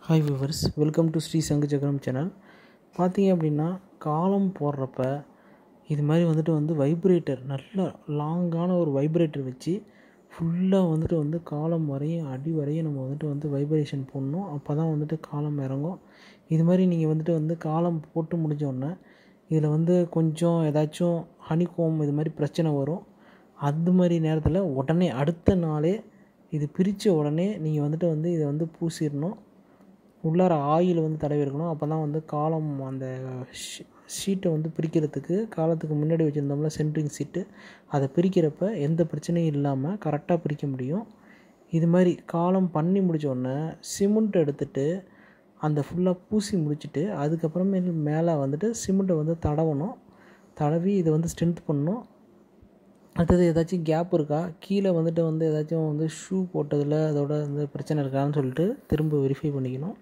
Hi viewers, welcome to Sri Sangu Chakkaram channel. பார்த்தீங்க அப்படின்னா காலம் போடுறப்ப இது மாதிரி வைப்ரேட்டர் நல்ல லாங்கான ஒரு வைப்ரேட்டர் வச்சு ஃபுல்லாக காலம் வரையும் அடி வரையும் நம்ம வைப்ரேஷன் போடணும். அப்போ தான் காலம் இறங்கும். இது மாதிரி நீங்கள் காலம் போட்டு முடிஞ்சோடனே இதில் கொஞ்சம் ஏதாச்சும் ஹனிகோம் இது மாதிரி பிரச்சனை வரும். அது மாதிரி நேரத்தில் உடனே அடுத்த நாளே இது பிரித்த உடனே நீங்கள் இதை பூசிடணும். உள்ளார ஆயில் தடவி இருக்கணும். அப்போ தான் காலம் அந்த ஷீட்டை பிரிக்கிறதுக்கு காலத்துக்கு முன்னாடி வச்சுருந்தோம்ல சென்ட்ரிங் ஷீட்டு, அதை பிரிக்கிறப்ப எந்த பிரச்சனையும் இல்லாமல் கரெக்டாக பிரிக்க முடியும். இது மாதிரி காலம் பண்ணி முடித்தோடனே சிமெண்ட் எடுத்துகிட்டு அந்த ஃபுல்லாக பூசி முடிச்சுட்டு அதுக்கப்புறமேல் மேலே சிமெண்ட்டை தடவணும். தடவி இதை ஸ்ட்ரென்த் பண்ணணும். அடுத்தது ஏதாச்சும் கேப் இருக்கா, கீழே ஏதாச்சும் ஷூ போட்டதில் அதோட பிரச்சனை இருக்கான்னு சொல்லிட்டு திரும்ப வெரிஃபை பண்ணிக்கணும்.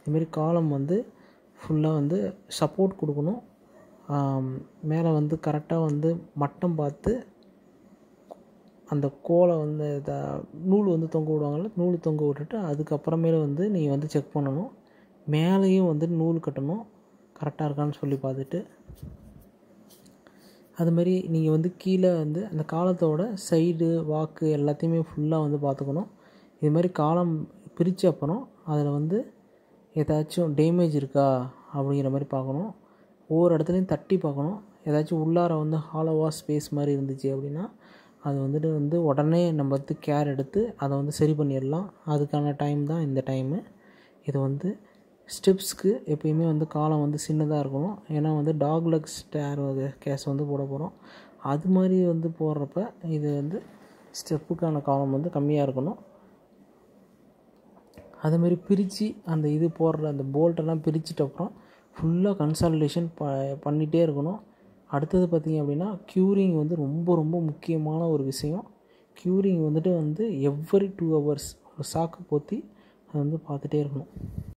இதுமாரி காலம் ஃபுல்லாக சப்போர்ட் கொடுக்கணும். மேலே கரெக்டாக மட்டம் பார்த்து அந்த கோலை நூல் தொங்க விடுவாங்கள்ல, நூல் தொங்க விட்டுட்டு அதுக்கப்புறமேல நீங்கள் செக் பண்ணணும். மேலேயும் நூல் கட்டணும் கரெக்டாக இருக்கான்னு சொல்லி பார்த்துட்டு. அதுமாரி நீங்கள் கீழே அந்த காலத்தோட சைடு வாக்கு எல்லாத்தையுமே ஃபுல்லாக பார்த்துக்கணும். இதுமாதிரி காலம் பிரித்த அப்புறம் அதில் ஏதாச்சும் டேமேஜ் இருக்கா அப்படிங்கிற மாதிரி பார்க்கணும். ஒவ்வொரு இடத்துலையும் தட்டி பார்க்கணும். ஏதாச்சும் உள்ளார ஹாலோவாக ஸ்பேஸ் மாதிரி இருந்துச்சு அப்படின்னா அது உடனே நம்ம கேர் எடுத்து அதை சரி பண்ணிடலாம். அதுக்கான டைம் தான் இந்த டைமு. இது ஸ்டெப்ஸ்க்கு எப்பயுமே காலம் சின்னதாக இருக்கணும். ஏன்னா டாக் லெக் ஸ்டேர் கேஸ் போட போகிறோம். அது மாதிரி போடுறப்ப இது ஸ்டெப்புக்கான காலம் கம்மியாக இருக்கணும். அதுமாரி பிரித்து அந்த இது போடுற அந்த போல்ட்டெல்லாம் பிரிச்சுட்டு அப்புறம் ஃபுல்லாக கன்சாலிடேஷன் பண்ணிகிட்டே இருக்கணும். அடுத்தது பார்த்திங்க அப்படின்னா க்யூரிங் ரொம்ப ரொம்ப முக்கியமான ஒரு விஷயம். க்யூரிங் எவ்ரி 2 hours ஒரு சாக்கு போற்றி அதை பார்த்துட்டே இருக்கணும்.